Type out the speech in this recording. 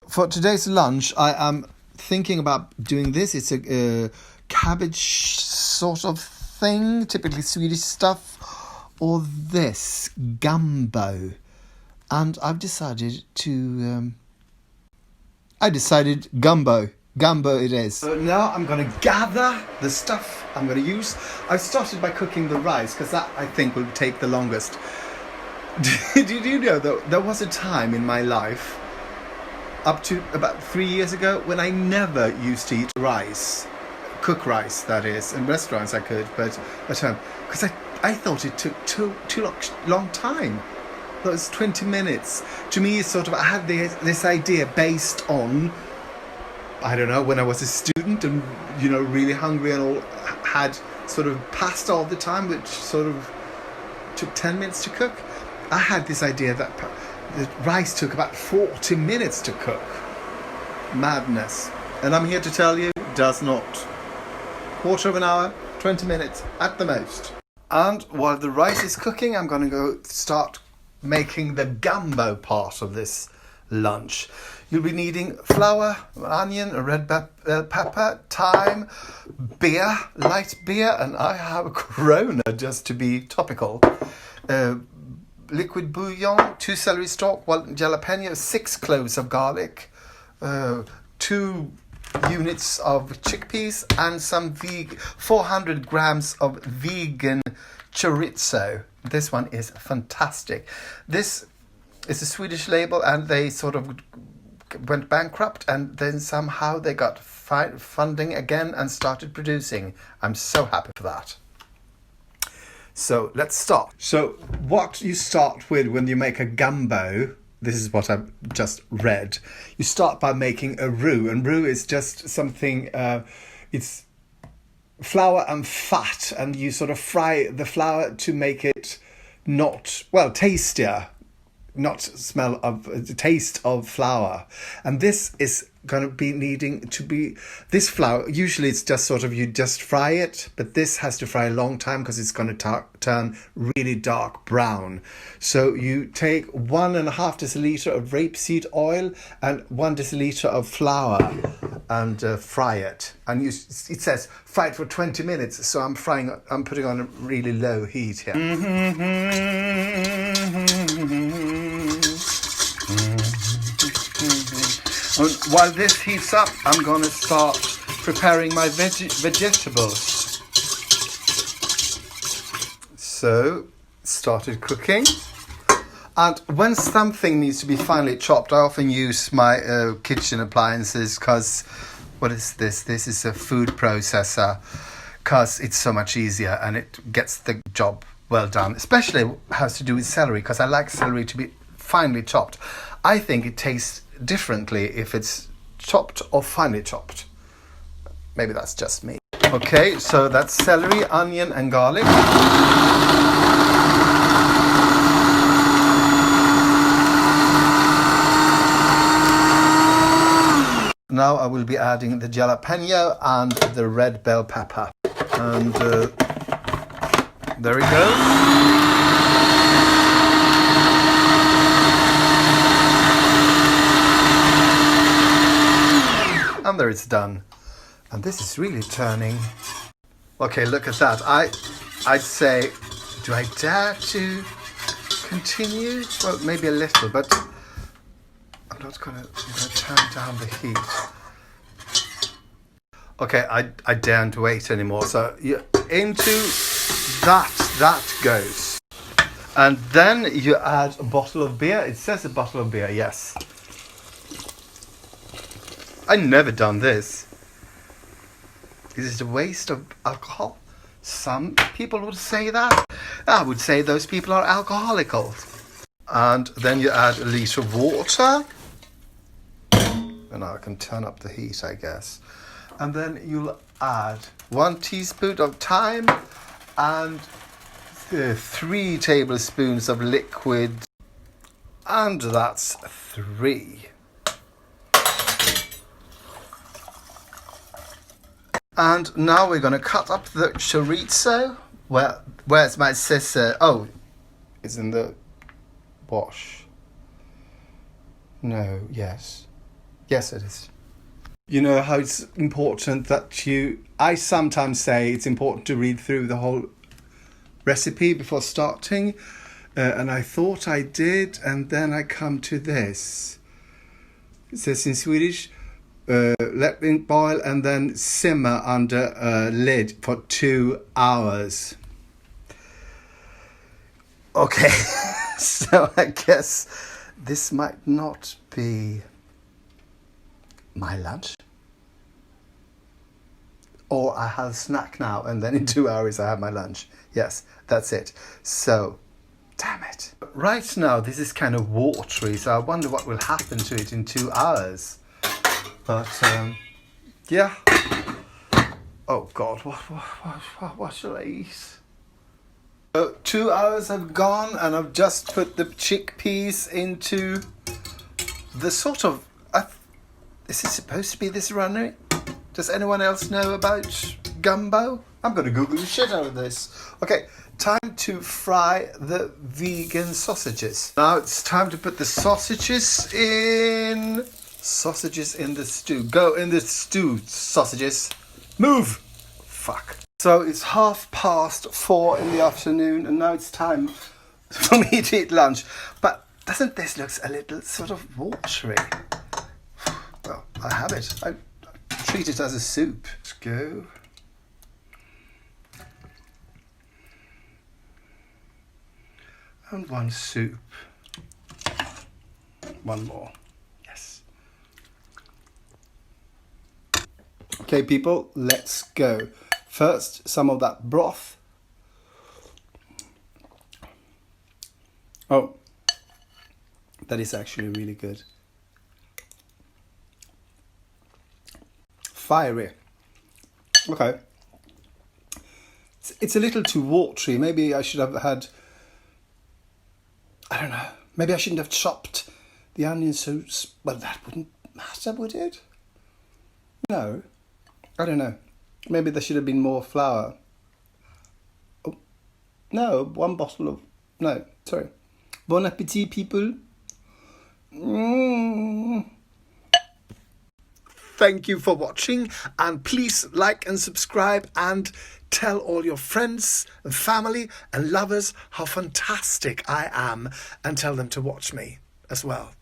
for today's lunch, I am thinking about doing this. It's a cabbage sort of thing, typically Swedish stuff, or this, gumbo. And I've decided to... I decided gumbo. Gumbo it is. So now I'm going to gather the stuff I'm going to use. I've started by cooking the rice, because that, I think, will take the longest. Did you know that there was a time in my life, up to about 3 years ago, when I never used to eat rice. Cook rice, that is. In restaurants I could, but at home. Because I thought it took too long time. That was 20 minutes. To me, sort of, I had this idea based on, I don't know, when I was a student and, really hungry and all, had sort of pasta all the time, which sort of took 10 minutes to cook. I had this idea that the rice took about 40 minutes to cook. Madness. And I'm here to tell you, it does not. Quarter of an hour, 20 minutes at the most. And while the rice is cooking, I'm going to go start making the gumbo part of this lunch. You'll be needing flour, onion, a red bell pepper, thyme, beer, light beer, and I have a Corona just to be topical. Liquid bouillon, 2 celery stalk, 1 jalapeno, 6 cloves of garlic, 2 units of chickpeas, and some 400 grams of vegan chorizo. This one is fantastic. This is a Swedish label, and they sort of went bankrupt, and then somehow they got funding again and started producing. I'm so happy for that. So let's start. So what you start with when you make a gumbo, this is what I've just read. You start by making a roux, and roux is just something, it's flour and fat, and you sort of fry the flour to make it tastier, not smell of taste of flour. And this is going to be needing to be, this flour, usually it's just sort of, you just fry it, but this has to fry a long time because it's going to turn really dark brown. So you take 1.5 deciliter of rapeseed oil and 1 deciliter of flour and fry it. And it says fry it for 20 minutes, so I'm putting on a really low heat here. And while this heats up, I'm going to start preparing my vegetables. So, started cooking. And when something needs to be finely chopped, I often use my kitchen appliances, because, what is this? This is a food processor, because it's so much easier and it gets the job well done. Especially has to do with celery, because I like celery to be finely chopped. I think it tastes differently if it's chopped or finely chopped. Maybe that's just me. Okay, so that's celery, onion and garlic. Now I will be adding the jalapeno and the red bell pepper. And there we go. And there it's done. And this is really turning. Okay, look at that. I'd say, do I dare to continue? Well, maybe a little, but I'm going to turn down the heat. Okay, I daren't wait anymore. So into that goes. And then you add a bottle of beer. It says a bottle of beer, yes. I've never done this. Is it a waste of alcohol? Some people would say that. I would say those people are alcoholicals. And then you add a litre of water. And now I can turn up the heat, I guess. And then you'll add 1 teaspoon of thyme and 3 tablespoons of liquid. And that's 3. And now we're going to cut up the chorizo. Where's my scissor? Oh, it's in the wash. No, yes. Yes, it is. You know how it's important that I sometimes say it's important to read through the whole recipe before starting. And I thought I did, and then I come to this. It says in Swedish, let it boil and then simmer under a lid for 2 hours. Okay, so I guess this might not be my lunch. Or I have a snack now and then in 2 hours I have my lunch. Yes, that's it. So, damn it. Right now this is kind of watery, so I wonder what will happen to it in 2 hours. But, yeah. Oh God, what shall I eat? 2 hours have gone and I've just put the chickpeas into the sort of... is it supposed to be this runner? Does anyone else know about gumbo? I'm going to Google the shit out of this. Okay, time to fry the vegan sausages. Now it's time to put the sausages in. Sausages in the stew. Go in the stew, sausages. Move! Fuck. So it's 4:30 in the afternoon and now it's time for me to eat lunch. But doesn't this look a little sort of watery? Well, I have it. I treat it as a soup. Let's go. And one soup. One more. Yes. Okay, people, let's go. First, some of that broth. Oh, that is actually really good. Fiery. Okay. It's a little too watery. Maybe I should have had... I don't know. Maybe I shouldn't have chopped the onions so... Well, that wouldn't matter, would it? No. I don't know. Maybe there should have been more flour. Oh, no, one bottle of... No, sorry. Bon appetit, people. Thank you for watching, and please like and subscribe and tell all your friends and family and lovers how fantastic I am and tell them to watch me as well.